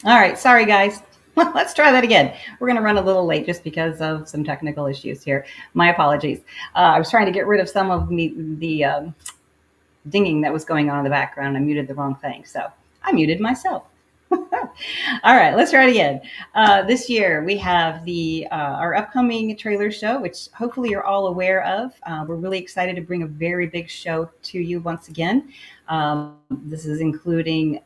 All right, sorry guys. Let's try that again. We're going to run a little late just because of some technical issues here. My apologies. I was trying to get rid of some of the dinging that was going on in the background. I muted the wrong thing, so I muted myself. All right, let's try it again. This year we have the our upcoming trailer show, which hopefully you're all aware of. We're really excited to bring a very big show to you once again. This is including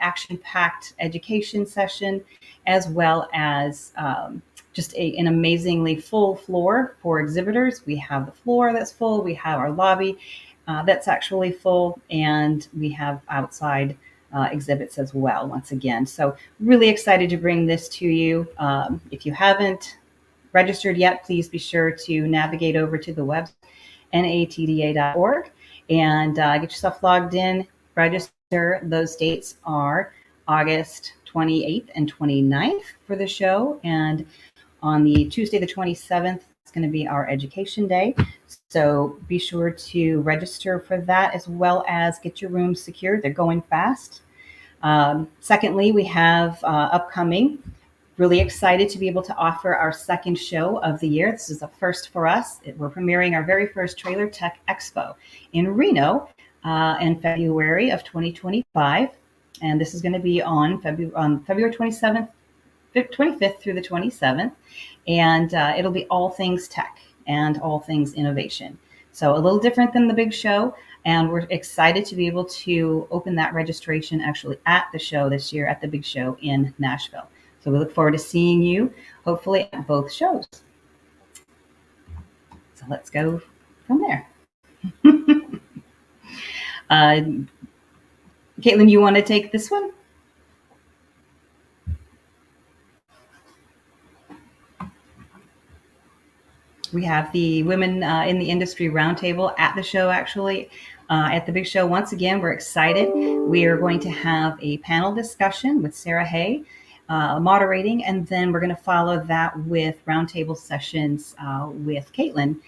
action-packed education session, as well as just an amazingly full floor for exhibitors. We have the floor that's full. We have our lobby that's actually full, and we have outside exhibits as well, once again. So really excited to bring this to you. If you haven't registered yet, please be sure to navigate over to the website, natda.org, and get yourself logged in, register. Those dates are August 28th and 29th for the show. And on the Tuesday, the 27th, it's going to be our education day. So be sure to register for that, as well as get your rooms secured. They're going fast. Secondly, we have upcoming, really excited to be able to offer our second show of the year. This is a first for us. We're premiering our very first Trailer Tech Expo in Reno in February of 2025. And this is going to be on February 27th, 25th through the 27th. And it'll be all things tech and all things innovation. So a little different than the big show. And we're excited to be able to open that registration actually at the show this year, at the big show in Nashville. So we look forward to seeing you, hopefully, at both shows. So let's go from there. Caitlin, you want to take this one? We have the Women in the Industry Roundtable at the show, actually. At the big show, once again, we're excited. We are going to have a panel discussion with Sarah Hay moderating, and then we're going to follow that with roundtable sessions with Caitlin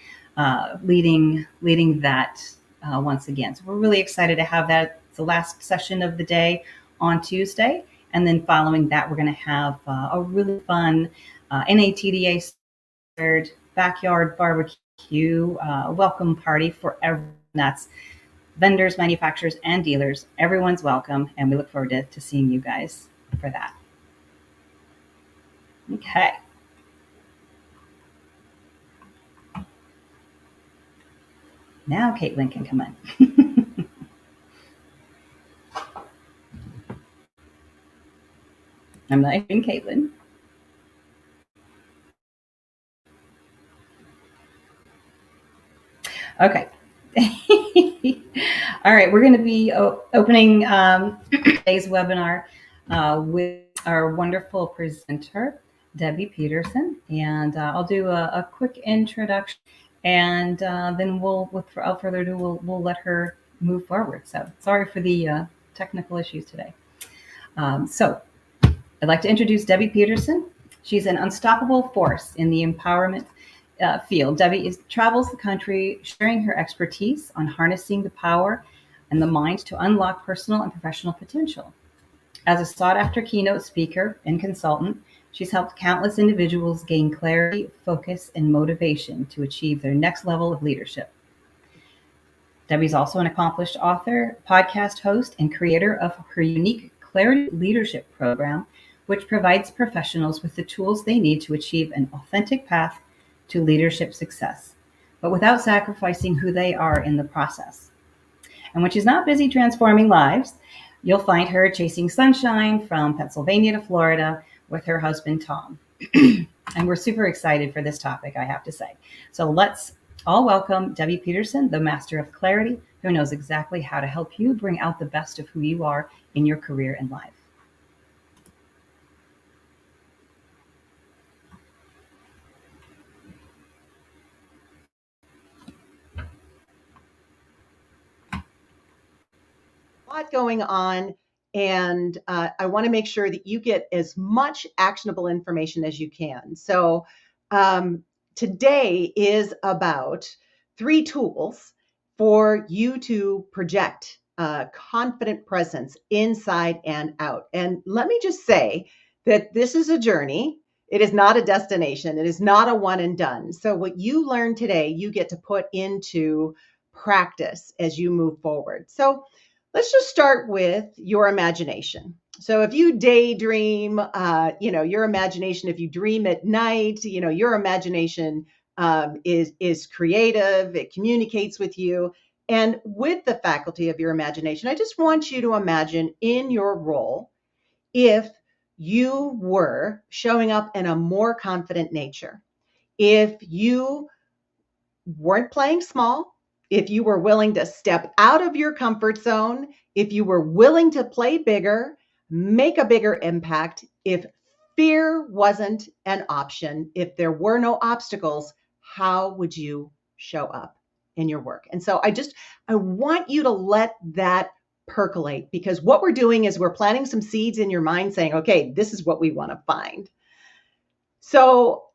leading that once again. So we're really excited to have that. It's the last session of the day on Tuesday, and then following that, we're going to have a really fun NATDA backyard barbecue welcome party for everyone. That's vendors, manufacturers, and dealers. Everyone's welcome, and we look forward to seeing you guys for that. Okay. Now Caitlin can come in. I'm not even Caitlin. Okay. All right, we're going to be opening today's webinar with our wonderful presenter, Debbie Peterson, and I'll do a quick introduction, and then without further ado, we'll let her move forward. So sorry for the technical issues today. So I'd like to introduce Debbie Peterson. She's an unstoppable force in the empowerment field. Debbie travels the country sharing her expertise on harnessing the power and the mind to unlock personal and professional potential. As a sought-after keynote speaker and consultant, she's helped countless individuals gain clarity, focus, and motivation to achieve their next level of leadership. Debbie's also an accomplished author, podcast host, and creator of her unique Clarity Leadership program, which provides professionals with the tools they need to achieve an authentic path to leadership success, but without sacrificing who they are in the process. And when she's not busy transforming lives, you'll find her chasing sunshine from Pennsylvania to Florida with her husband, Tom. And we're super excited for this topic, I have to say. So let's all welcome Debbie Peterson, the master of clarity, who knows exactly how to help you bring out the best of who you are in your career and life. Lot going on, and I want to make sure that you get as much actionable information as you can. So today is about 3 tools for you to project confident presence inside and out. And let me just say that this is a journey. It is not a destination. It is not a one and done. So what you learn today, you get to put into practice as you move forward. So let's just start with your imagination. So if you daydream, your imagination, if you dream at night, your imagination is creative, it communicates with you. And with the faculty of your imagination, I just want you to imagine in your role if you were showing up in a more confident nature, if you weren't playing small, if you were willing to step out of your comfort zone, if you were willing to play bigger, make a bigger impact, if fear wasn't an option, if there were no obstacles, how would you show up in your work? And so I want you to let that percolate, because what we're doing is we're planting some seeds in your mind saying, okay, this is what we want to find. So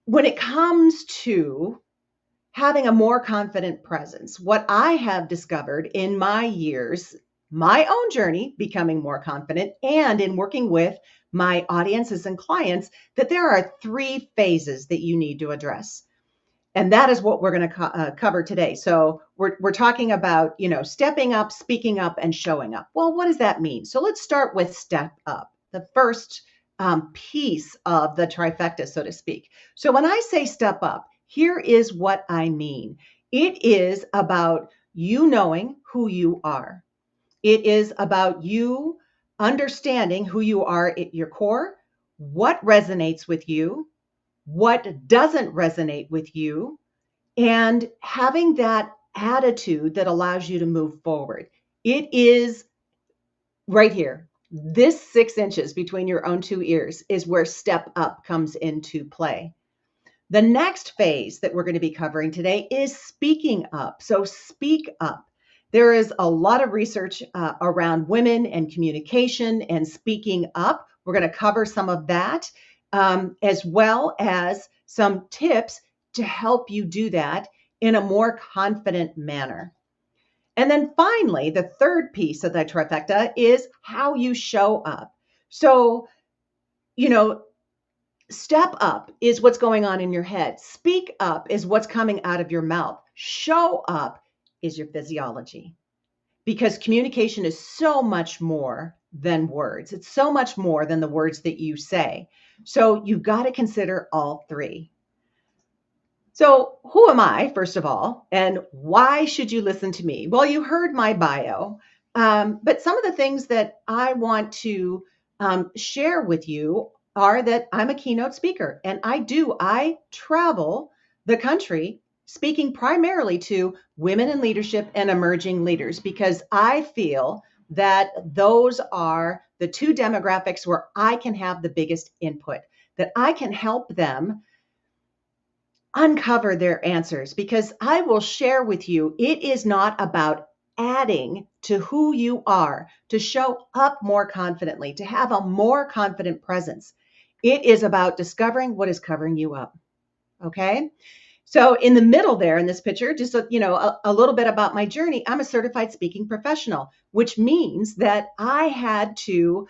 when it comes to having a more confident presence, what I have discovered in my years, my own journey becoming more confident, and in working with my audiences and clients, that there are 3 phases that you need to address. And that is what we're going to cover today. So we're talking about, stepping up, speaking up, and showing up. Well, what does that mean? So let's start with step up, the first piece of the trifecta, so to speak. So when I say step up, here is what I mean. It is about you knowing who you are. It is about you understanding who you are at your core, what resonates with you, what doesn't resonate with you, and having that attitude that allows you to move forward. It is right here. This 6 inches between your own 2 ears is where step up comes into play. The next phase that we're going to be covering today is speaking up. So speak up. There is a lot of research around women and communication and speaking up. We're going to cover some of that, as well as some tips to help you do that in a more confident manner. And then finally, the third piece of the trifecta is how you show up. So, step up is what's going on in your head. Speak up is what's coming out of your mouth. Show up is your physiology. Because communication is so much more than words. It's so much more than the words that you say. So you've got to consider all 3. So who am I, first of all, and why should you listen to me? Well, you heard my bio, but some of the things that I want to share with you are that I'm a keynote speaker, and I travel the country speaking primarily to women in leadership and emerging leaders, because I feel that those are the 2 demographics where I can have the biggest input, that I can help them uncover their answers, because I will share with you, it is not about adding to who you are to show up more confidently, to have a more confident presence. It is about discovering what is covering you up. Okay. So in the middle there in this picture, just a little bit about my journey. I'm a certified speaking professional, which means that I had to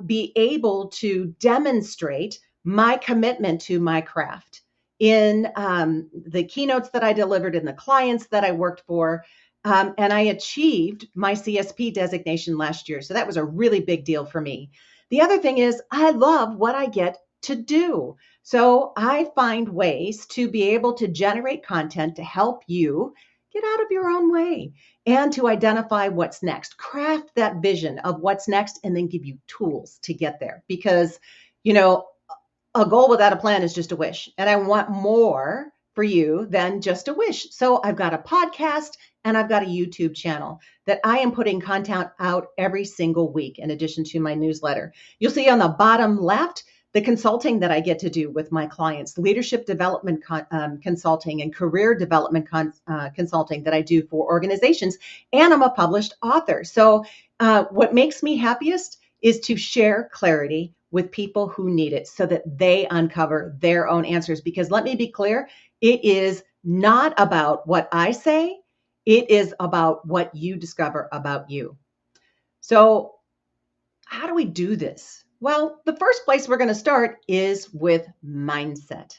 be able to demonstrate my commitment to my craft in the keynotes that I delivered, in the clients that I worked for. And I achieved my CSP designation last year. So that was a really big deal for me. The other thing is I love what I get to do. So I find ways to be able to generate content to help you get out of your own way and to identify what's next, craft that vision of what's next, and then give you tools to get there. Because, a goal without a plan is just a wish. And I want more for you than just a wish. So I've got a podcast and I've got a YouTube channel that I am putting content out every single week, in addition to my newsletter. You'll see on the bottom left, the consulting that I get to do with my clients, leadership development consulting and career development consulting that I do for organizations. And I'm a published author. So what makes me happiest is to share clarity with people who need it so that they uncover their own answers. Because let me be clear, it is not about what I say. It is about what you discover about you. So, how do we do this? Well, the first place we're going to start is with mindset.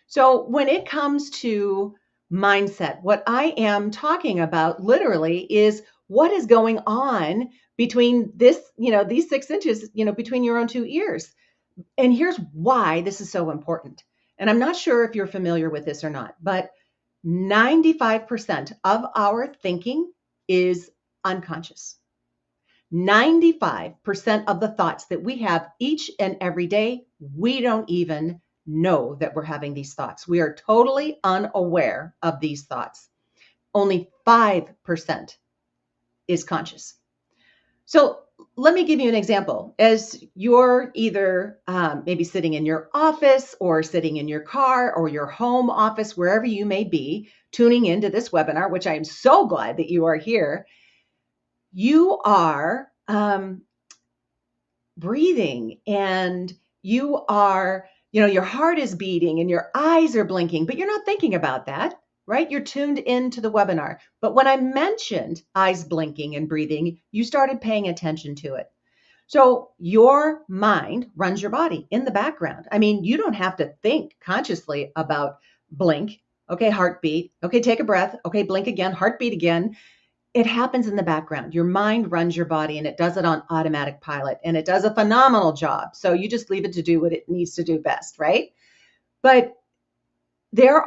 So, when it comes to mindset, what I am talking about literally is what is going on between these 6 inches, between your own two ears. And here's why this is so important. And I'm not sure if you're familiar with this or not, but 95% of our thinking is unconscious. 95% of the thoughts that we have each and every day, we don't even know that we're having these thoughts. We are totally unaware of these thoughts. Only 5% is conscious. So let me give you an example. As you're either maybe sitting in your office or sitting in your car or your home office, wherever you may be, tuning into this webinar, which I am so glad that you are here, you are breathing and you are, your heart is beating and your eyes are blinking, but you're not thinking about that, right? You're tuned into the webinar. But when I mentioned eyes blinking and breathing, you started paying attention to it. So your mind runs your body in the background. I mean, you don't have to think consciously about blink. Okay, heartbeat. Okay, take a breath. Okay, blink again, heartbeat again. It happens in the background. Your mind runs your body and it does it on automatic pilot and it does a phenomenal job. So you just leave it to do what it needs to do best, right? But there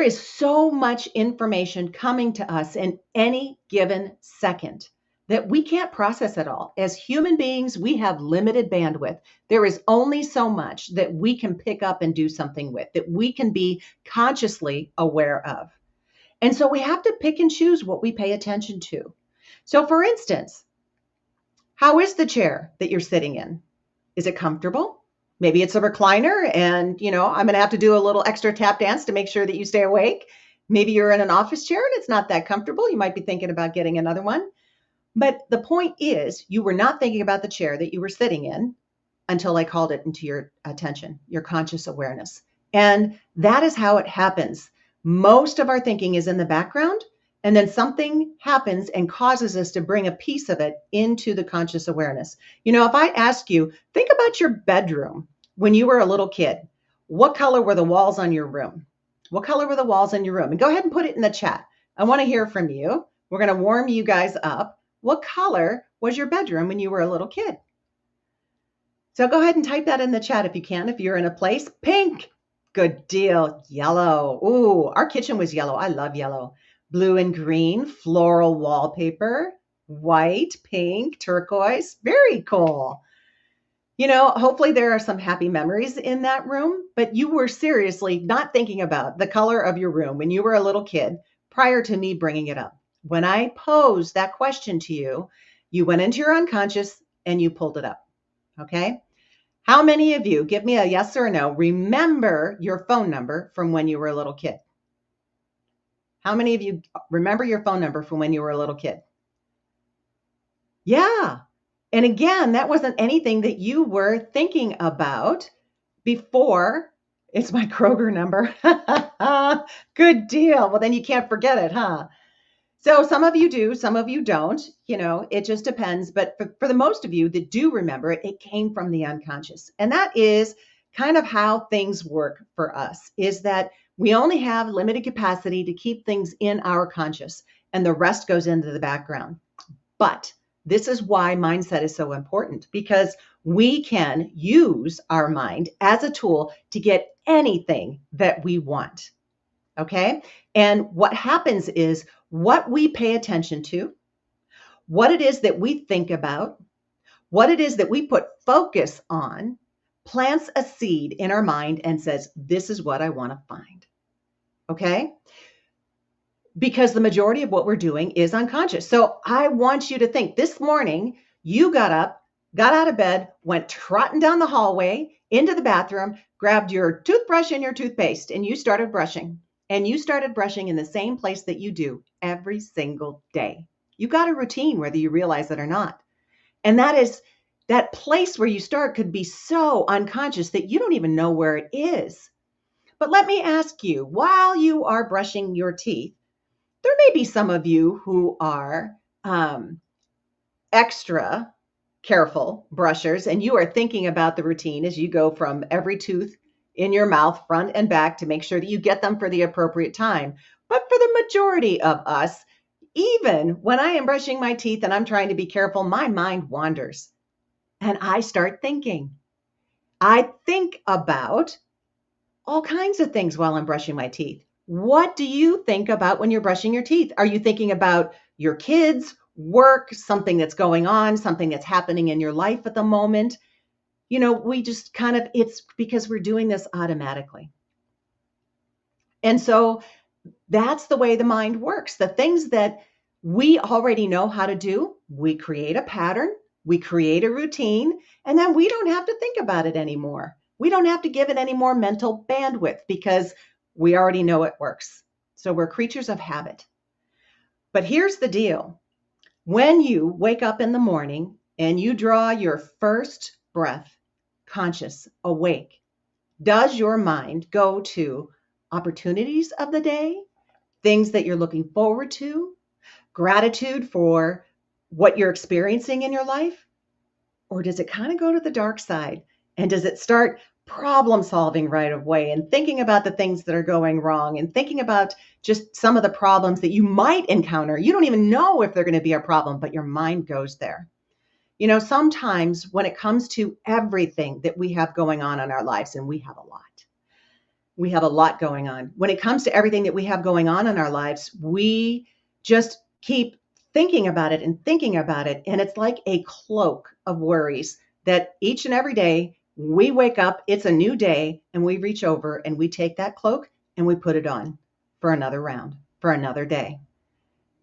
is so much information coming to us in any given second that we can't process it all. As human beings, we have limited bandwidth. There is only so much that we can pick up and do something with, that we can be consciously aware of. And so we have to pick and choose what we pay attention to. So for instance, how is the chair that you're sitting in? Is it comfortable? Maybe it's a recliner and, I'm going to have to do a little extra tap dance to make sure that you stay awake. Maybe you're in an office chair and it's not that comfortable. You might be thinking about getting another one. But the point is, you were not thinking about the chair that you were sitting in until I called it into your attention, your conscious awareness. And that is how it happens. Most of our thinking is in the background, and then something happens and causes us to bring a piece of it into the conscious awareness. If I ask you, think about your bedroom when you were a little kid. What color were the walls on your room? What color were the walls in your room? And go ahead and put it in the chat. I want to hear from you. We're going to warm you guys up. What color was your bedroom when you were a little kid? So go ahead and type that in the chat if you can. If you're in a place, pink. Good deal. Yellow. Ooh, our kitchen was yellow. I love yellow. Blue and green, floral wallpaper, white, pink, turquoise. Very cool. Hopefully there are some happy memories in that room, but you were seriously not thinking about the color of your room when you were a little kid prior to me bringing it up. When I posed that question to you, you went into your unconscious and you pulled it up. Okay? How many of you, give me a yes or a no, remember your phone number from when you were a little kid? How many of you remember your phone number from when you were a little kid? Yeah. And again, that wasn't anything that you were thinking about before. It's my Kroger number. Good deal. Well, then you can't forget it, huh? So some of you do, some of you don't, it just depends. But for the most of you that do remember it, it came from the unconscious. And that is kind of how things work for us, is that we only have limited capacity to keep things in our conscious and the rest goes into the background. But this is why mindset is so important, because we can use our mind as a tool to get anything that we want. Okay? And what happens is what we pay attention to, what it is that we think about, what it is that we put focus on, plants a seed in our mind and says, this is what I want to find. Okay? Because the majority of what we're doing is unconscious. So I want you to think this morning, you got up, got out of bed, went trotting down the hallway into the bathroom, grabbed your toothbrush and your toothpaste, and you started brushing. And you started brushing in the same place that you do every single day. You got a routine, whether you realize it or not. And that place where you start could be so unconscious that you don't even know where it is. But let me ask you, while you are brushing your teeth, There may be some of you who are extra careful brushers, and you are thinking about the routine as you go from every tooth in your mouth, front and back, to make sure that you get them for the appropriate time. But for the majority of us, even when I am brushing my teeth and I'm trying to be careful, my mind wanders and I start thinking. I think about all kinds of things while I'm brushing my teeth. What do you think about when you're brushing your teeth? Are you thinking about your kids, work, something that's going on, something that's happening in your life at the moment? We just it's because we're doing this automatically. And so that's the way the mind works. The things that we already know how to do, we create a pattern, we create a routine, and then we don't have to think about it anymore. We don't have to give it any more mental bandwidth because we already know it works. So we're creatures of habit. But here's the deal. When you wake up in the morning and you draw your first breath, conscious, awake, does your mind go to opportunities of the day, things that you're looking forward to, gratitude for what you're experiencing in your life? Or does it kind of go to the dark side? And does it start problem solving right away and thinking about the things that are going wrong and thinking about just some of the problems that you might encounter? You don't even know if they're going to be a problem, but your mind goes there. Sometimes when it comes to everything that we have going on in our lives, and we have a lot going on. When it comes to everything that we have going on in our lives, we just keep thinking about it and thinking about it. And it's like a cloak of worries that each and every day we wake up, it's a new day, and we reach over and we take that cloak and we put it on for another round, for another day.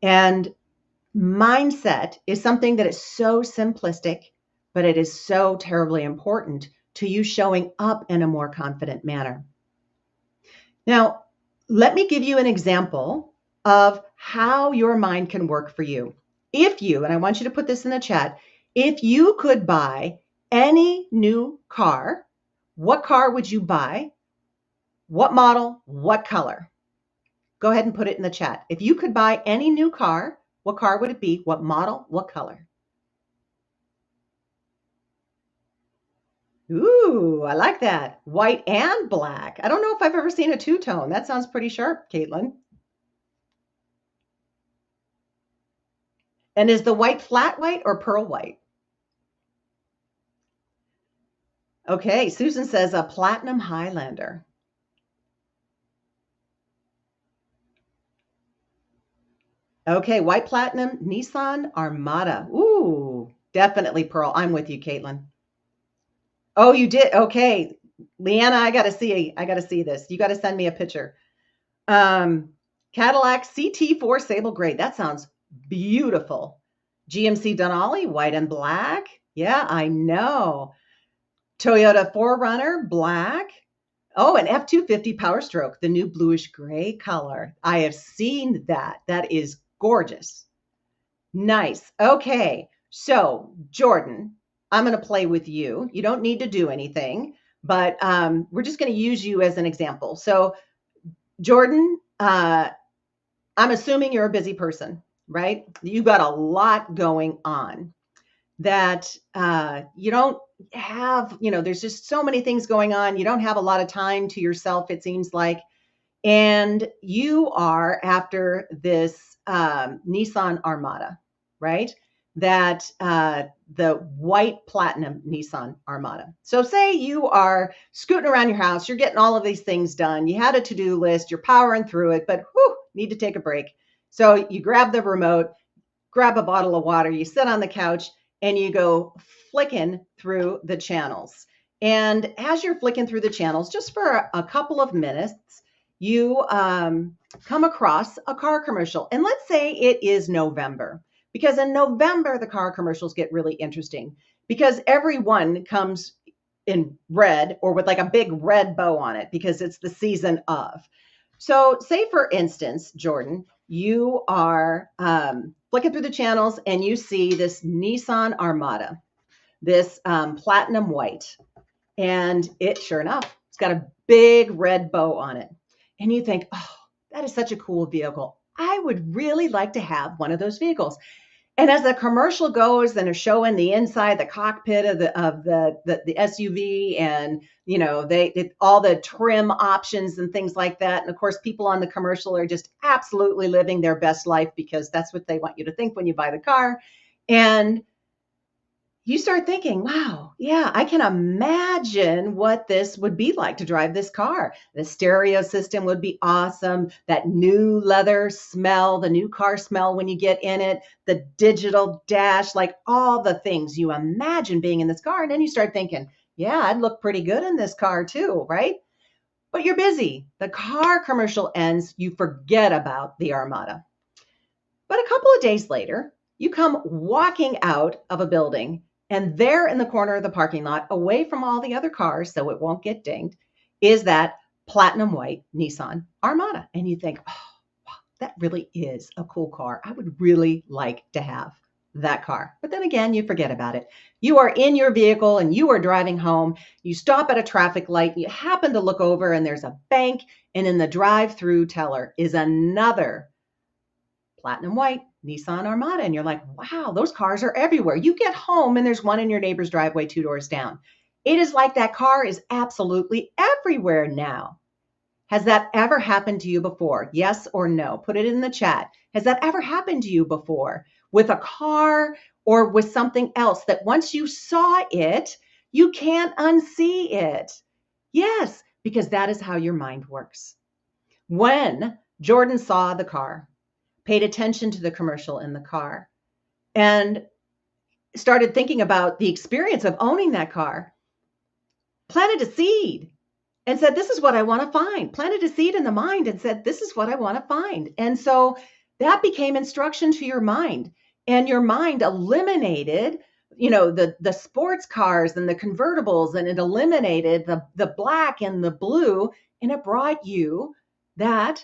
And mindset is something that is so simplistic, but it is so terribly important to you showing up in a more confident manner. Now, let me give you an example of how your mind can work for you. If you, and I want you to put this in the chat, if you could buy any new car, what car would you buy? What model? What color? Go ahead and put it in the chat. If you could buy any new car, what car would it be? What model? What color? Ooh, I like that. White and black. I don't know if I've ever seen a two-tone. That sounds pretty sharp, Caitlin. And is the white flat white or pearl white? Okay, Susan says a platinum Highlander. Okay, white platinum Nissan Armada. Ooh, definitely pearl. I'm with you, Caitlin. Oh, you did? Okay. Leanna, I gotta see this. You gotta send me a picture. Cadillac CT4 Sable Gray. That sounds beautiful. GMC Denali, white and black. Yeah, I know. Toyota 4Runner, black. Oh, an F-250 Power Stroke, the new bluish gray color. I have seen that. That is gorgeous. Nice. Okay. So, Jordan, I'm going to play with you. You don't need to do anything, but we're just going to use you as an example. So, Jordan, I'm assuming you're a busy person, right? You got a lot going on that you don't have, there's just so many things going on. You don't have a lot of time to yourself, it seems like. And you are after this Nissan Armada, right? That the white platinum Nissan Armada. So say you are scooting around your house, you're getting all of these things done. You had a to-do list, you're powering through it, but need to take a break. So you grab the remote, grab a bottle of water, you sit on the couch, and you go flicking through the channels. And as you're flicking through the channels, just for a couple of minutes, you come across a car commercial. And let's say it is November, because in November, the car commercials get really interesting because everyone comes in red or with like a big red bow on it because it's the season of. So say, for instance, Jordan, you are flicking through the channels and you see this Nissan Armada, this platinum white. And it, sure enough, it's got a big red bow on it. And you think, oh, that is such a cool vehicle. I would really like to have one of those vehicles. And as the commercial goes, and they're showing the inside, the cockpit of the SUV, and they all the trim options and things like that. And of course, people on the commercial are just absolutely living their best life because that's what they want you to think when you buy the car. And you start thinking, wow, yeah, I can imagine what this would be like to drive this car. The stereo system would be awesome. That new leather smell, the new car smell when you get in it, the digital dash, like all the things you imagine being in this car. And then you start thinking, yeah, I'd look pretty good in this car too, right? But you're busy. The car commercial ends, you forget about the Armada. But a couple of days later, you come walking out of a building, and there in the corner of the parking lot, away from all the other cars so it won't get dinged, is that platinum white Nissan Armada. And you think, oh, wow, that really is a cool car. I would really like to have that car. But then again, you forget about it. You are in your vehicle and you are driving home. You stop at a traffic light. You happen to look over and there's a bank. And in the drive-through teller is another platinum white Nissan Armada. And you're like, wow, those cars are everywhere. You get home and there's one in your neighbor's driveway 2 doors down. It is like that car is absolutely everywhere now. Has that ever happened to you before? Yes or no? Put it in the chat. Has that ever happened to you before with a car or with something else that once you saw it, you can't unsee it? Yes, because that is how your mind works. When Jordan saw the car, paid attention to the commercial in the car, and started thinking about the experience of owning that car, planted a seed and said, this is what I want to find. Planted a seed in the mind and said, this is what I want to find. And so that became instruction to your mind. And your mind eliminated, the sports cars and the convertibles, and it eliminated the black and the blue, and it brought you that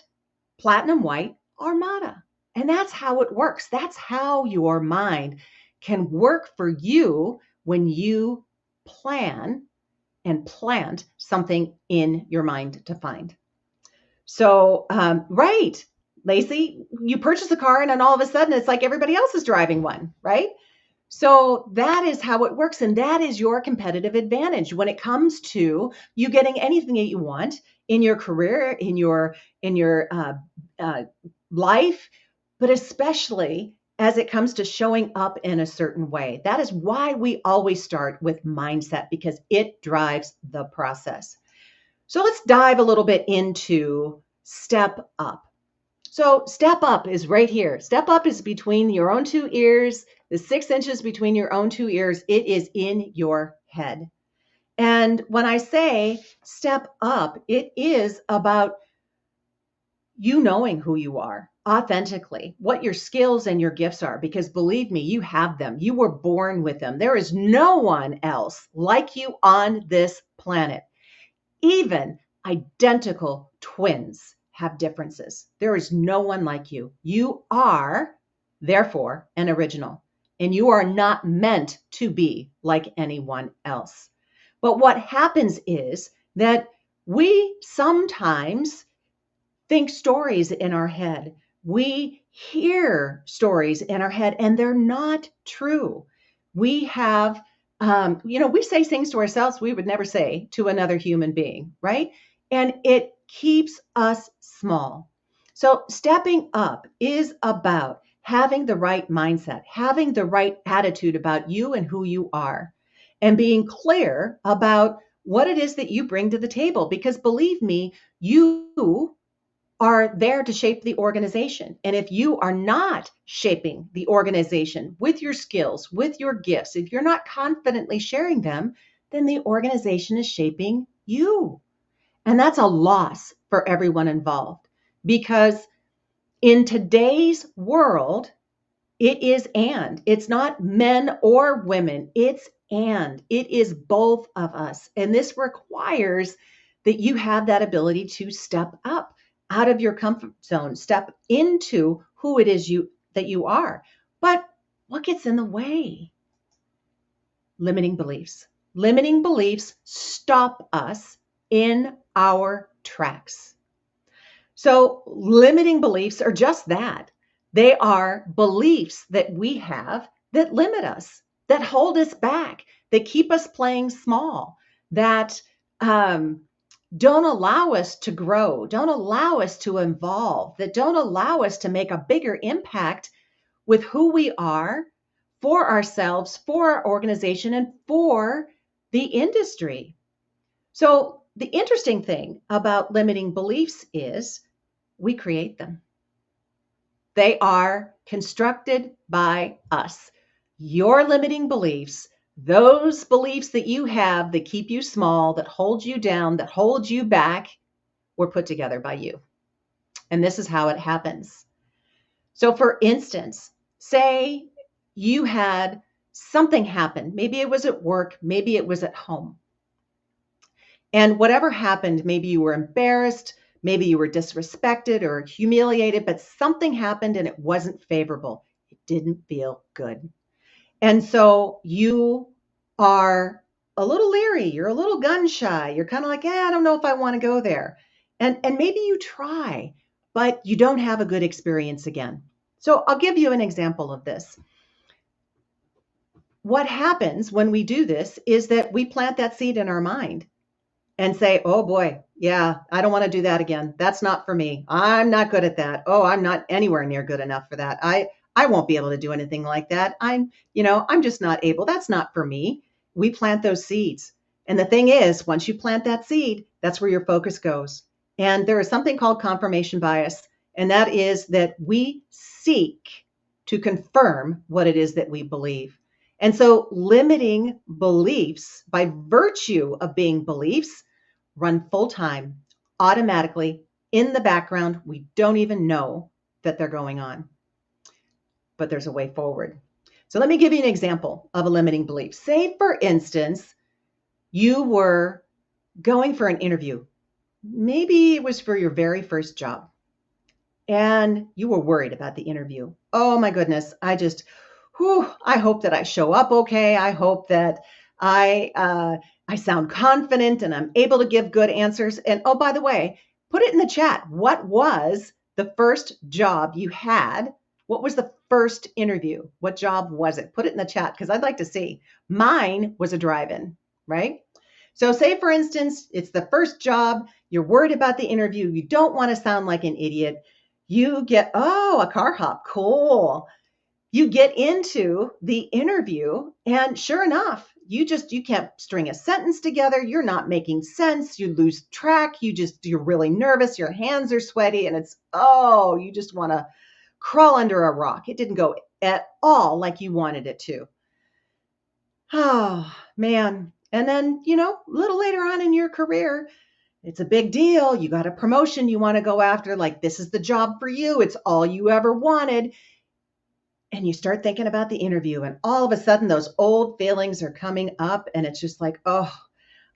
platinum white Armada. And that's how it works. That's how your mind can work for you when you plan and plant something in your mind to find. So, right, Lacey, you purchase a car and then all of a sudden it's like everybody else is driving one, right? So that is how it works. And that is your competitive advantage when it comes to you getting anything that you want in your career, in your life, but especially as it comes to showing up in a certain way. That is why we always start with mindset, because it drives the process. So let's dive a little bit into step up. So step up is right here. Step up is between your own 2 ears, the 6 inches between your own 2 ears. It is in your head. And when I say step up, it is about you knowing who you are authentically, what your skills and your gifts are, because believe me, you have them. You were born with them. There is no one else like you on this planet. Even identical twins have differences. There is no one like you. You are, therefore, an original, and you are not meant to be like anyone else. But what happens is that we sometimes think stories in our head. We hear stories in our head, and they're not true. We have, we say things to ourselves we would never say to another human being, right? And it keeps us small. So stepping up is about having the right mindset, having the right attitude about you and who you are, and being clear about what it is that you bring to the table. Because believe me, you are there to shape the organization. And if you are not shaping the organization with your skills, with your gifts, if you're not confidently sharing them, then the organization is shaping you. And that's a loss for everyone involved, because in today's world, it is and. It's not men or women. It's and. It is both of us. And this requires that you have that ability to step up out of your comfort zone, step into who it is that you are. But what gets in the way? Limiting beliefs. Limiting beliefs stop us in our tracks. So limiting beliefs are just that. They are beliefs that we have that limit us, that hold us back, that keep us playing small, that don't allow us to grow, don't allow us to evolve, that don't allow us to make a bigger impact with who we are, for ourselves, for our organization, and for the industry. So, the interesting thing about limiting beliefs is we create them. They are constructed by us. Your limiting beliefs, those beliefs that you have that keep you small, that hold you down, that hold you back, were put together by you. And this is how it happens. So, for instance, say you had something happen. Maybe it was at work, maybe it was at home. And whatever happened, maybe you were embarrassed, maybe you were disrespected or humiliated, but something happened and it wasn't favorable. It didn't feel good. And so you are a little leery, you're a little gun shy. You're kind of like, I don't know if I want to go there. And maybe you try, but you don't have a good experience again. So I'll give you an example of this. What happens when we do this is that we plant that seed in our mind and say, oh boy, yeah, I don't want to do that again. That's not for me. I'm not good at that. Oh, I'm not anywhere near good enough for that. I won't be able to do anything like that. I'm just not able. That's not for me. We plant those seeds. And the thing is, once you plant that seed, that's where your focus goes. And there is something called confirmation bias. And that is that we seek to confirm what it is that we believe. And so limiting beliefs, by virtue of being beliefs, run full time, automatically in the background. We don't even know that they're going on, but there's a way forward. So let me give you an example of a limiting belief. Say, for instance, you were going for an interview. Maybe it was for your very first job and you were worried about the interview. Oh my goodness. I hope that I show up okay. I hope that I sound confident and I'm able to give good answers. And oh, by the way, put it in the chat. What was the first job you had? What was the first interview? What job was it? Put it in the chat because I'd like to see. Mine was a drive-in, right? So say, for instance, it's the first job. You're worried about the interview. You don't want to sound like an idiot. You get, a car hop. Cool. You get into the interview and sure enough, you can't string a sentence together. You're not making sense. You lose track. You're really nervous. Your hands are sweaty and you just want to crawl under a rock. It didn't go at all like you wanted it to. Oh, man. And then, a little later on in your career, it's a big deal. You got a promotion you want to go after. Like, this is the job for you. It's all you ever wanted. And you start thinking about the interview and all of a sudden those old feelings are coming up and it's just like, oh,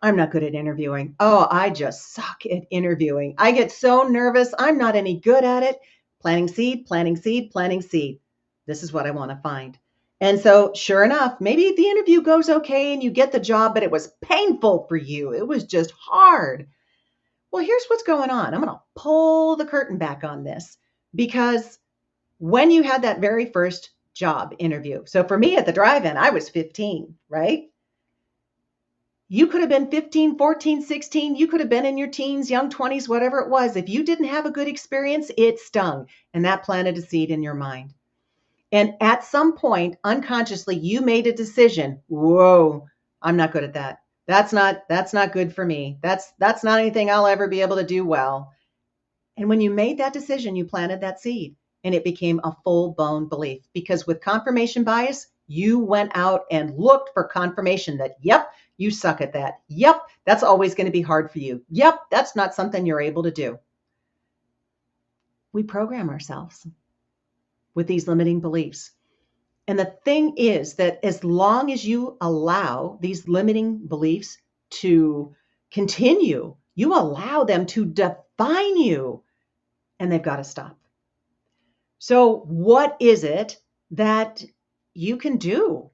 I'm not good at interviewing. Oh, I just suck at interviewing. I get so nervous. I'm not any good at it. Planting seed, planting seed, planting seed. This is what I want to find. And so sure enough, maybe the interview goes okay and you get the job, but it was painful for you. It was just hard. Well, here's what's going on. I'm going to pull the curtain back on this because when you had that very first job interview, so for me at the drive-in, I was 15, right? You could have been 15, 14, 16. You could have been in your teens, young 20s, whatever it was. If you didn't have a good experience, it stung. And that planted a seed in your mind. And at some point, unconsciously, you made a decision. Whoa, I'm not good at that. That's not good for me. That's not anything I'll ever be able to do well. And when you made that decision, you planted that seed. And it became a full-blown belief because with confirmation bias, you went out and looked for confirmation that, yep, you suck at that. Yep, that's always going to be hard for you. Yep, that's not something you're able to do. We program ourselves with these limiting beliefs. And the thing is that as long as you allow these limiting beliefs to continue, you allow them to define you, and they've got to stop. So what is it that you can do,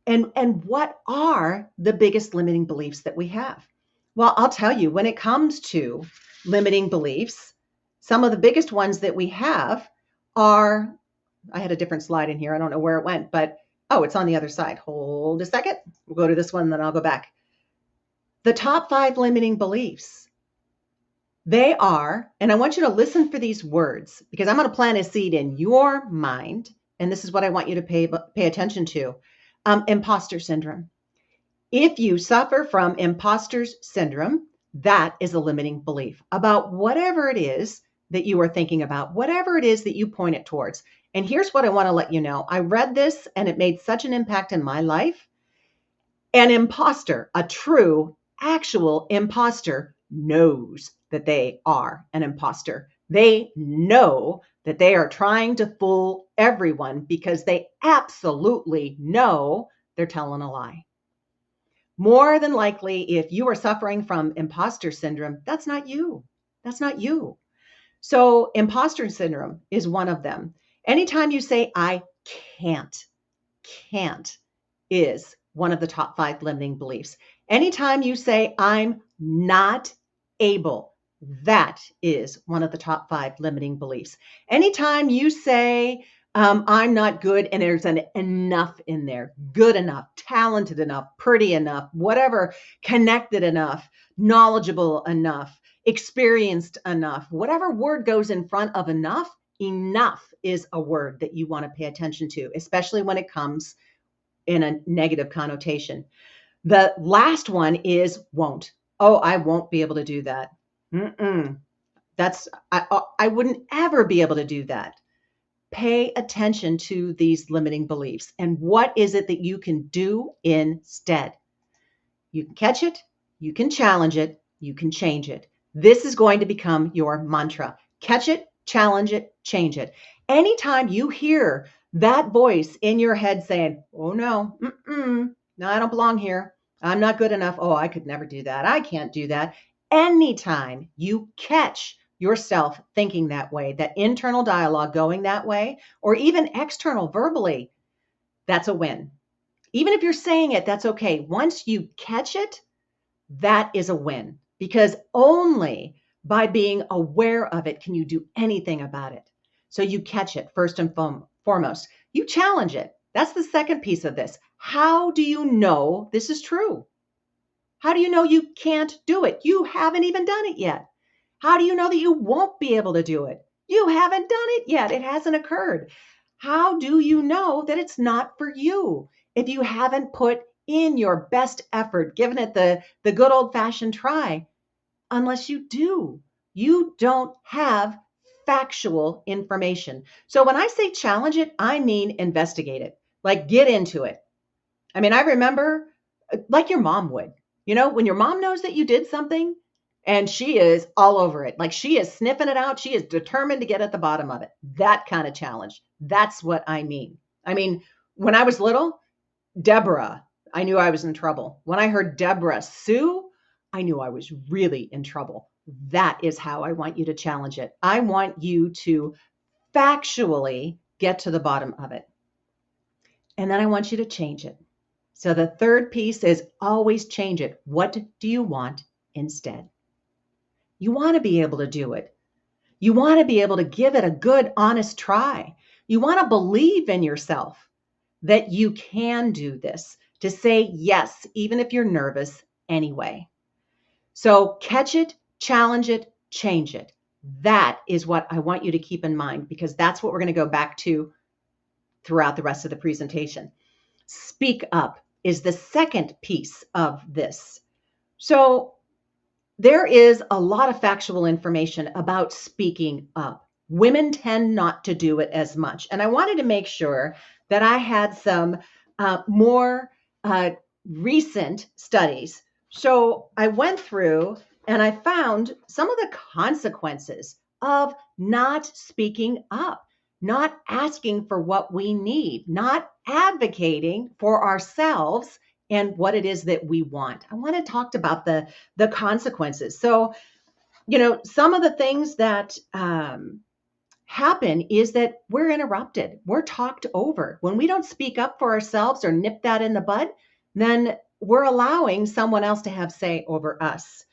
And what are the biggest limiting beliefs that we have? Well, I'll tell you, when it comes to limiting beliefs, some of the biggest ones that we have are, I had a different slide in here. I don't know where it went, but it's on the other side. Hold a second. We'll go to this one, then I'll go back. The top 5 limiting beliefs. They are, and I want you to listen for these words because I'm going to plant a seed in your mind. And this is what I want you to pay attention to. Imposter syndrome. If you suffer from imposter syndrome, that is a limiting belief about whatever it is that you are thinking about, whatever it is that you point it towards. And here's what I want to let you know. I read this and it made such an impact in my life. An imposter, a true, actual imposter, knows that they are an imposter. They know that they are trying to fool everyone because they absolutely know they're telling a lie. More than likely, if you are suffering from imposter syndrome, that's not you. That's not you. So imposter syndrome is one of them. Anytime you say, I can't is one of the top 5 limiting beliefs. Anytime you say, I'm not able, that is one of the top 5 limiting beliefs. Anytime you say, I'm not good, and there's an enough in there, good enough, talented enough, pretty enough, whatever, connected enough, knowledgeable enough, experienced enough, whatever word goes in front of enough is a word that you want to pay attention to, especially when it comes in a negative connotation. The last one is won't. Oh, I won't be able to do that. I wouldn't ever be able to do that. Pay attention to these limiting beliefs and what is it that you can do instead. You can catch it, you can challenge it, you can change it. This is going to become your mantra. Catch it, challenge it, change it. Anytime you hear that voice in your head saying, oh no, no, I don't belong here. I'm not good enough. Oh, I could never do that. I can't do that. Anytime you catch yourself thinking that way, that internal dialogue going that way, or even external verbally, that's a win. Even if you're saying it, that's okay. Once you catch it, that is a win because only by being aware of it can you do anything about it. So you catch it first and foremost. You challenge it. That's the second piece of this. How do you know this is true? How do you know you can't do it? You haven't even done it yet. How do you know that you won't be able to do it? You haven't done it yet. It hasn't occurred. How do you know that it's not for you if you haven't put in your best effort, given it the good old-fashioned try? Unless you do. You don't have factual information. So when I say challenge it, I mean investigate it. Like get into it. I mean, I remember like your mom would. You know, when your mom knows that you did something and she is all over it, like she is sniffing it out, she is determined to get at the bottom of it. That kind of challenge. That's what I mean. I mean, when I was little, Deborah, I knew I was in trouble. When I heard Deborah Sue, I knew I was really in trouble. That is how I want you to challenge it. I want you to factually get to the bottom of it. And then I want you to change it. So the third piece is always change it. What do you want instead? You want to be able to do it. You want to be able to give it a good, honest try. You want to believe in yourself that you can do this, to say yes, even if you're nervous anyway. So catch it, challenge it, change it. That is what I want you to keep in mind because that's what we're going to go back to throughout the rest of the presentation. Speak up is the second piece of this. So there is a lot of factual information about speaking up. Women tend not to do it as much. And I wanted to make sure that I had some more recent studies. So I went through and I found some of the consequences of not speaking up, not asking for what we need, not advocating for ourselves and what it is that we want. I want to talk about the consequences. So, you know, some of the things that happen is that we're interrupted. We're talked over. When we don't speak up for ourselves or nip that in the bud, then we're allowing someone else to have say over us.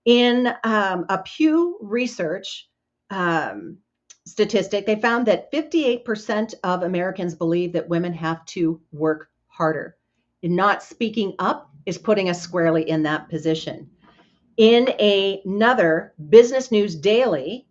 In a Pew Research statistic, they found that 58% of Americans believe that women have to work harder. And not speaking up is putting us squarely in that position. In another Business News Daily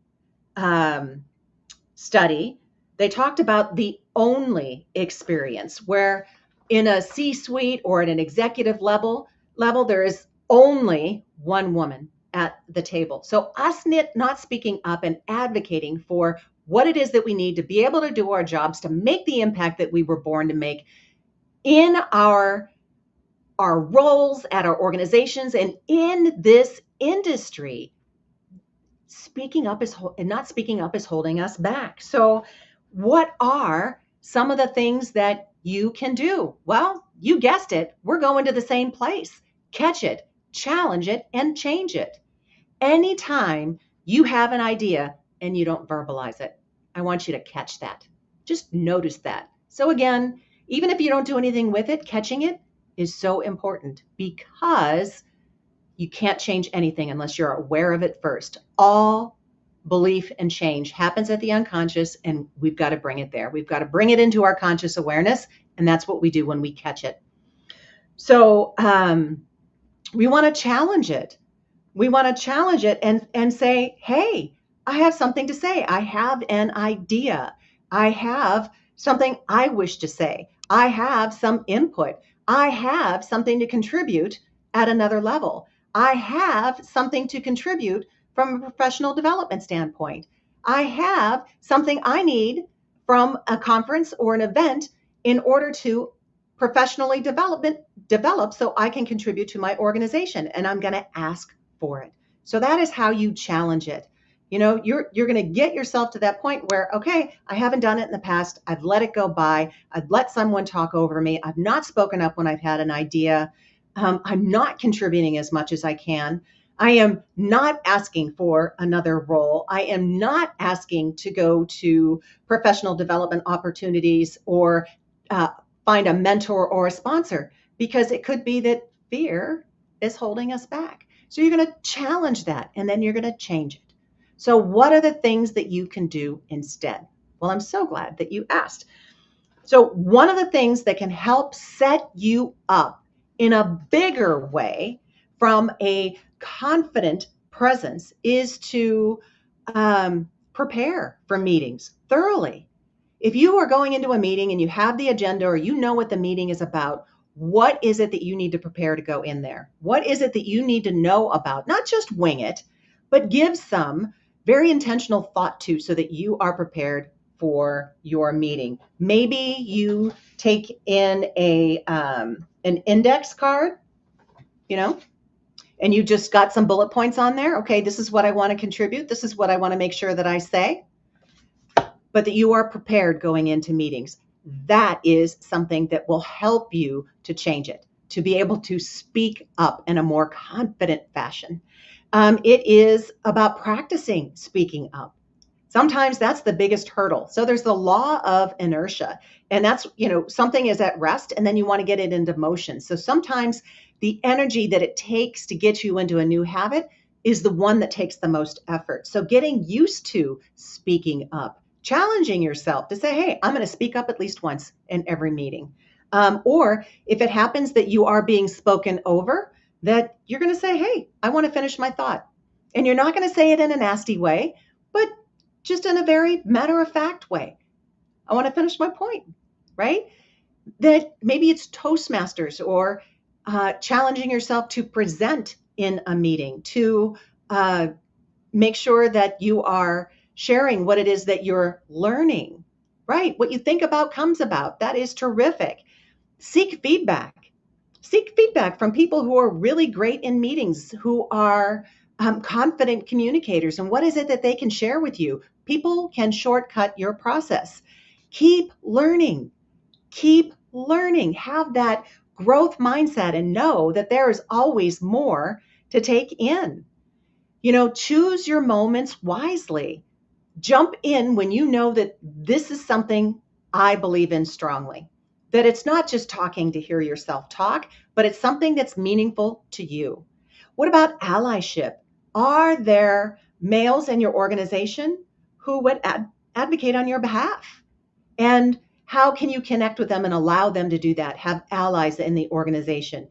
study, they talked about the only experience where in a C-suite or at an executive level, there is only one woman at the table. So us not speaking up and advocating for what it is that we need to be able to do our jobs, to make the impact that we were born to make in our roles at our organizations and in this industry, speaking up is and not speaking up is holding us back. So what are some of the things that you can do? Well, you guessed it. We're going to the same place. Catch it, challenge it, and change it. Anytime you have an idea and you don't verbalize it, I want you to catch that. Just notice that. So again, even if you don't do anything with it, catching it is so important because you can't change anything unless you're aware of it first. All belief and change happens at the unconscious, and we've got to bring it there. We've got to bring it into our conscious awareness, and that's what we do when we catch it. So we want to challenge it. We want to challenge it and say, hey, I have something to say. I have an idea. I have something I wish to say. I have some input. I have something to contribute at another level. I have something to contribute from a professional development standpoint. I have something I need from a conference or an event in order to professionally develop so I can contribute to my organization, and I'm going to ask for it. So that is how you challenge it. You know, you're going to get yourself to that point where, okay, I haven't done it in the past. I've let it go by. I've let someone talk over me. I've not spoken up when I've had an idea. I'm not contributing as much as I can. I am not asking for another role. I am not asking to go to professional development opportunities or find a mentor or a sponsor, because it could be that fear is holding us back. So you're going to challenge that, and then you're going to change it. So what are the things that you can do instead? Well, I'm so glad that you asked. So one of the things that can help set you up in a bigger way from a confident presence is to prepare for meetings thoroughly. If you are going into a meeting and you have the agenda or you know what the meeting is about, what is it that you need to prepare to go in there? What is it that you need to know about? Not just wing it, but give some very intentional thought to so that you are prepared for your meeting. Maybe you take in an index card, and you just got some bullet points on there. Okay, this is what I want to contribute. This is what I want to make sure that I say. But that you are prepared going into meetings. That is something that will help you to change it, to be able to speak up in a more confident fashion. It is about practicing speaking up. Sometimes that's the biggest hurdle. So there's the law of inertia, and that's, something is at rest and then you want to get it into motion. So sometimes the energy that it takes to get you into a new habit is the one that takes the most effort. So getting used to speaking up, challenging yourself to say, hey, I'm going to speak up at least once in every meeting. Or if it happens that you are being spoken over, that you're going to say, hey, I want to finish my thought. And you're not going to say it in a nasty way, but just in a very matter-of-fact way. I want to finish my point, right? That maybe it's Toastmasters or challenging yourself to present in a meeting, to make sure that you are sharing what it is that you're learning, right? What you think about comes about. That is terrific. Seek feedback. Seek feedback from people who are really great in meetings, who are confident communicators. And what is it that they can share with you? People can shortcut your process. Keep learning. Keep learning. Have that growth mindset and know that there is always more to take in. Choose your moments wisely. Jump in when you know that this is something I believe in strongly. That it's not just talking to hear yourself talk, but it's something that's meaningful to you. What about allyship? Are there males in your organization who would advocate on your behalf? And how can you connect with them and allow them to do that? Have allies in the organization.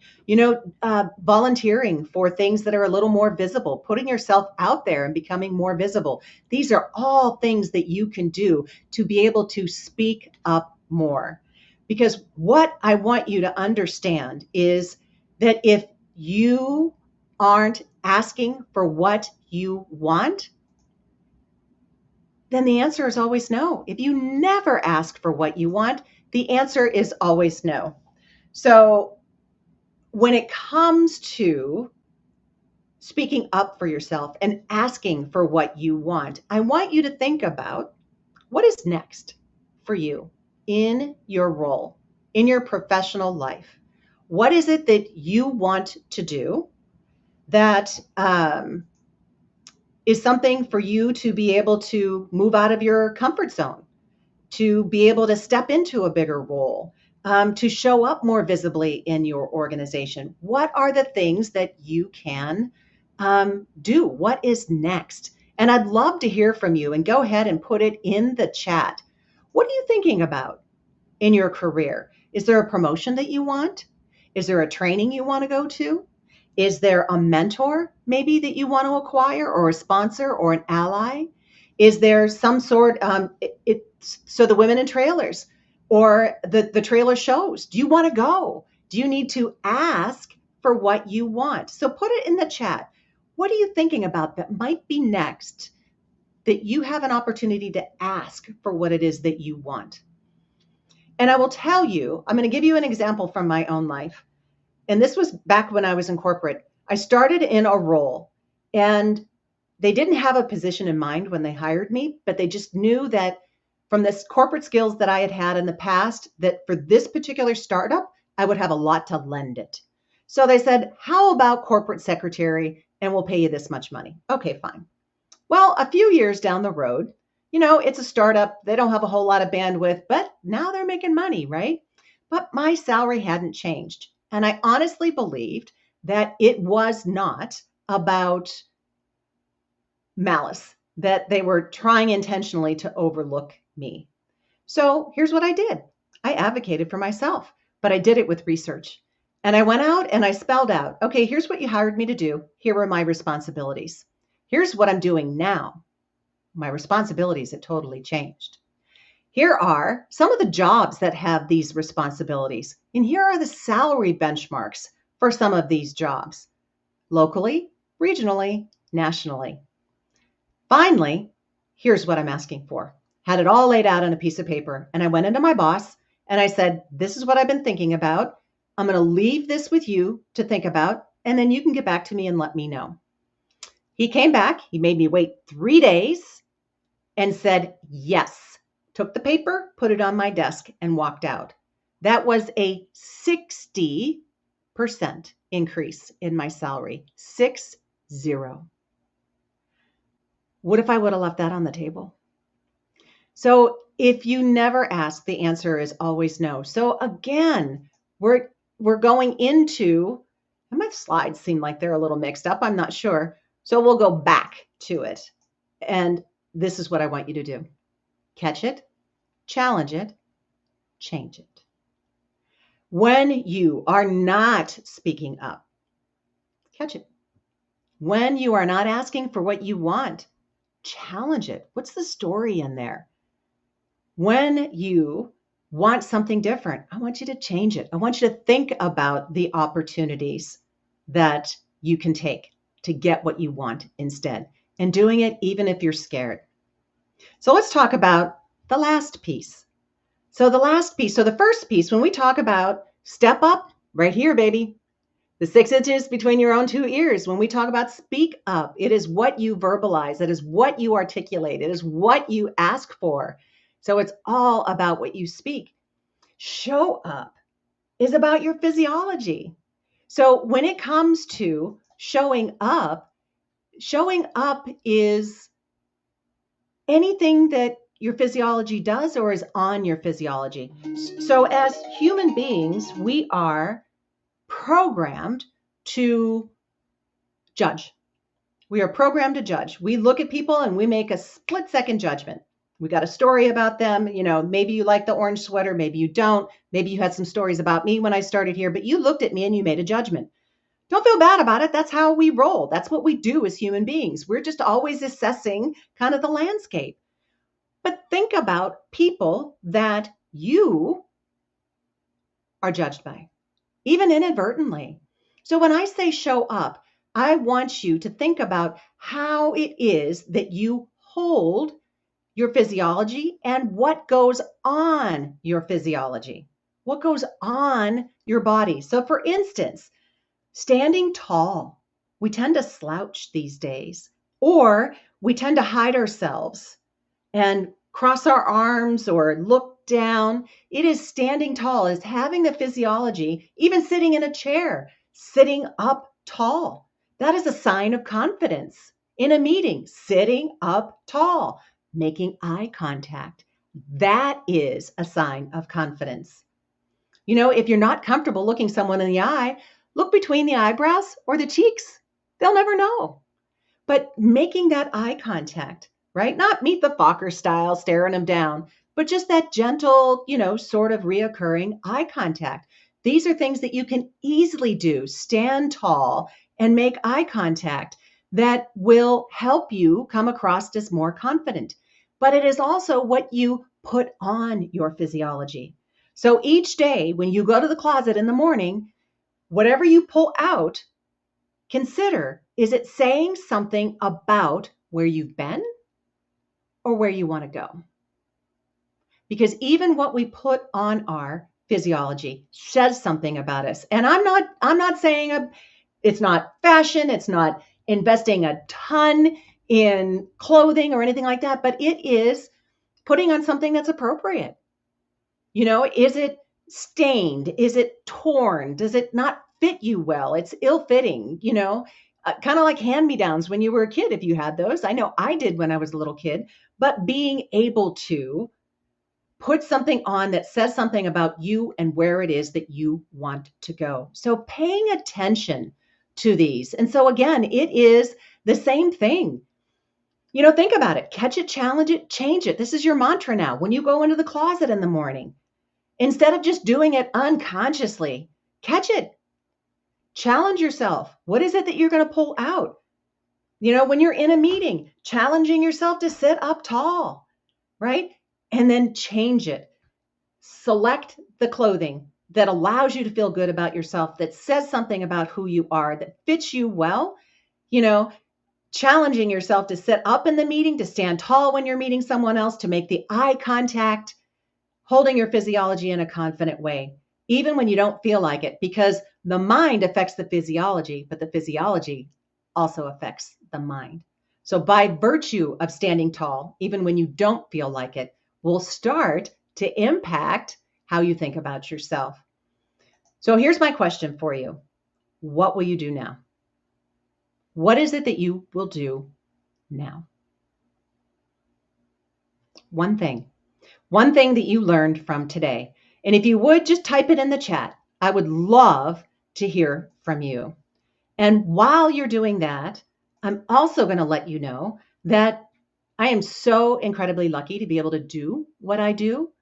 Volunteering for things that are a little more visible, putting yourself out there and becoming more visible. These are all things that you can do to be able to speak up more. Because what I want you to understand is that if you aren't asking for what you want, then the answer is always no. If you never ask for what you want, the answer is always no. So when it comes to speaking up for yourself and asking for what you want, I want you to think about what is next for you in your role, in your professional life. What is it that you want to do that is something for you to be able to move out of your comfort zone, to be able to step into a bigger role, to show up more visibly in your organization? What are the things that you can do? What is next? And I'd love to hear from you, and go ahead and put it in the chat. What are you thinking about in your career? Is there a promotion that you want? Is there a training you want to go to? Is there a mentor maybe that you want to acquire, or a sponsor, or an ally? Is there some sort, so the women in trailers, or the trailer shows, do you want to go? Do you need to ask for what you want? So put it in the chat. What are you thinking about that might be next, that you have an opportunity to ask for what it is that you want? And I will tell you, I'm going to give you an example from my own life. And this was back when I was in corporate. I started in a role, and they didn't have a position in mind when they hired me, but they just knew that from this corporate skills that I had had in the past, that for this particular startup, I would have a lot to lend it. So they said, how about corporate secretary, and we'll pay you this much money? Okay, fine. Well, a few years down the road, it's a startup. They don't have a whole lot of bandwidth, but now they're making money, right? But my salary hadn't changed. And I honestly believed that it was not about malice, that they were trying intentionally to overlook me. So here's what I did. I advocated for myself, but I did it with research. And I went out and I spelled out, okay, here's what you hired me to do. Here are my responsibilities. Here's what I'm doing now. My responsibilities had totally changed. Here are some of the jobs that have these responsibilities. And here are the salary benchmarks for some of these jobs, locally, regionally, nationally. Finally, here's what I'm asking for. Had it all laid out on a piece of paper. And I went into my boss and I said, this is what I've been thinking about. I'm going to leave this with you to think about, and then you can get back to me and let me know. He came back. He made me wait 3 days and said, yes. Took the paper, put it on my desk, and walked out. That was a 60% increase in my salary. 60. What if I would have left that on the table? So if you never ask, the answer is always no. So again, we're going into, and my slides seem like they're a little mixed up. I'm not sure. So we'll go back to it. And this is what I want you to do. Catch it, challenge it, change it. When you are not speaking up, catch it. When you are not asking for what you want, challenge it. What's the story in there? When you want something different, I want you to change it. I want you to think about the opportunities that you can take to get what you want instead, and doing it even if you're scared. So let's talk about the last piece. So the first piece, when we talk about step up, right here, baby, the 6 inches between your own 2 ears. When we talk about speak up, it is what you verbalize. It is what you articulate. It is what you ask for. So it's all about what you speak. Show up is about your physiology. So when it comes to showing up is anything that your physiology does or is on your physiology. So as human beings, we are programmed to judge. We are programmed to judge. We look at people and we make a split-second judgment. We got a story about them. Maybe you like the orange sweater, maybe you don't. Maybe you had some stories about me when I started here, but you looked at me and you made a judgment. Don't feel bad about it. That's how we roll. That's what we do as human beings. We're just always assessing kind of the landscape. But think about people that you are judged by, even inadvertently. So when I say show up, I want you to think about how it is that you hold your physiology and what goes on your physiology, what goes on your body. So for instance, standing tall, we tend to slouch these days, or we tend to hide ourselves and cross our arms or look down. It is standing tall, is having the physiology, even sitting in a chair, sitting up tall. That is a sign of confidence. In a meeting, sitting up tall, making eye contact. That is a sign of confidence. If you're not comfortable looking someone in the eye, look between the eyebrows or the cheeks. They'll never know. But making that eye contact, right? Not meet the Fokker style, staring them down, but just that gentle, sort of reoccurring eye contact. These are things that you can easily do. Stand tall and make eye contact that will help you come across as more confident. But it is also what you put on your physiology. So each day when you go to the closet in the morning, whatever you pull out, consider, is it saying something about where you've been or where you want to go? Because even what we put on our physiology says something about us. And I'm not saying it's not fashion, it's not investing a ton in clothing or anything like that, but it is putting on something that's appropriate. Is it stained? Is it torn? Does it not fit you well? It's ill-fitting, kind of like hand-me-downs when you were a kid, if you had those. I know I did when I was a little kid, but being able to put something on that says something about you and where it is that you want to go. So paying attention to these. And so again, it is the same thing. Think about it. Catch it, challenge it, change it. This is your mantra now. When you go into the closet in the morning, instead of just doing it unconsciously, catch it. Challenge yourself. What is it that you're going to pull out? When you're in a meeting, challenging yourself to sit up tall, right? And then change it. Select the clothing that allows you to feel good about yourself, that says something about who you are, that fits you well. Challenging yourself to sit up in the meeting, to stand tall when you're meeting someone else, to make the eye contact, holding your physiology in a confident way, even when you don't feel like it, because the mind affects the physiology, but the physiology also affects the mind. So by virtue of standing tall, even when you don't feel like it, will start to impact how you think about yourself. So here's my question for you. What will you do now? What is it that you will do now? One thing that you learned from today. And if you would just type it in the chat, I would love to hear from you. And while you're doing that, I'm also going to let you know that I am so incredibly lucky to be able to do what I do.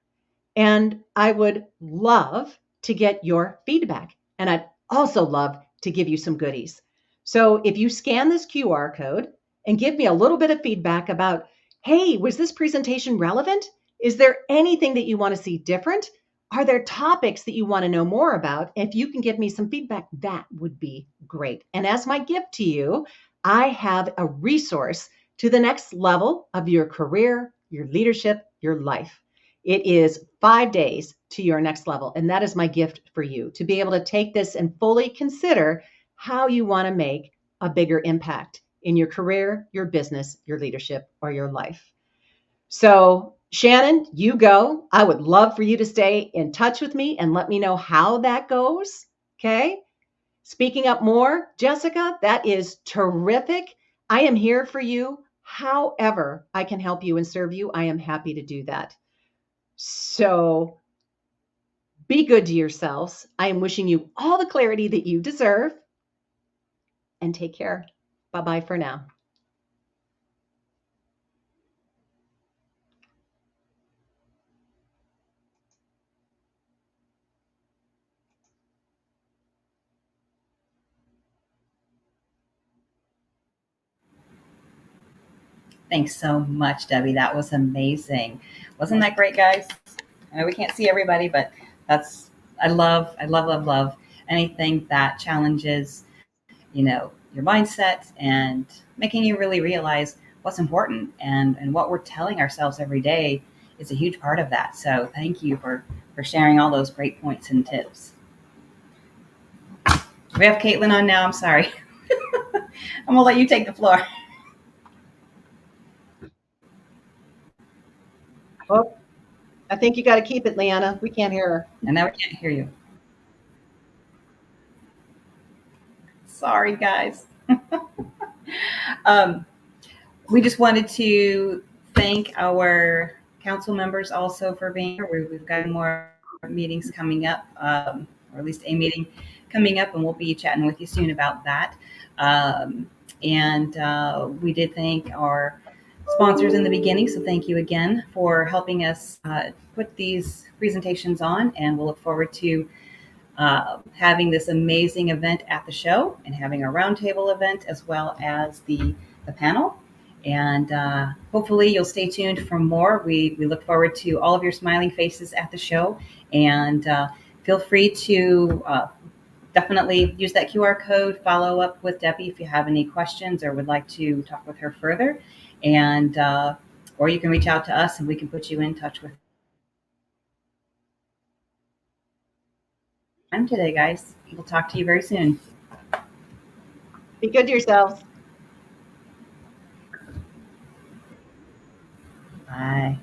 And I would love to get your feedback. And I'd also love to give you some goodies. So if you scan this QR code and give me a little bit of feedback about, hey, was this presentation relevant? Is there anything that you want to see different? Are there topics that you want to know more about? If you can give me some feedback, that would be great. And as my gift to you, I have a resource to the next level of your career, your leadership, your life. It is 5 days to your next level. And that is my gift for you, to be able to take this and fully consider how you want to make a bigger impact in your career, your business, your leadership, or your life. So Shannon, you go. I would love for you to stay in touch with me and let me know how that goes. Okay. Speaking up more, Jessica, that is terrific. I am here for you. However I can help you and serve you, I am happy to do that. So be good to yourselves. I am wishing you all the clarity that you deserve. And take care. Bye-bye for now. Thanks so much, Debbie. That was amazing. Wasn't that great, guys? I know we can't see everybody, but that's I love anything that challenges, your mindset and making you really realize what's important and what we're telling ourselves every day is a huge part of that. So thank you for sharing all those great points and tips. We have Caitlin on now. I'm sorry. I'm gonna let you take the floor. Oh, I think you got to keep it, Leanna. We can't hear her. And now we can't hear you. Sorry, guys. um, we just wanted to thank our council members also for being here. We've got more meetings coming up, or at least a meeting coming up, and we'll be chatting with you soon about that. And we did thank our sponsors in the beginning, so thank you again for helping us put these presentations on, and we'll look forward to having this amazing event at the show and having a roundtable event as well as the panel. And hopefully you'll stay tuned for more. We look forward to all of your smiling faces at the show. And feel free to definitely use that QR code, follow up with Debbie if you have any questions or would like to talk with her further. And or you can reach out to us and we can put you in touch with time today, guys. We'll talk to you very soon. Be good to yourselves. Bye.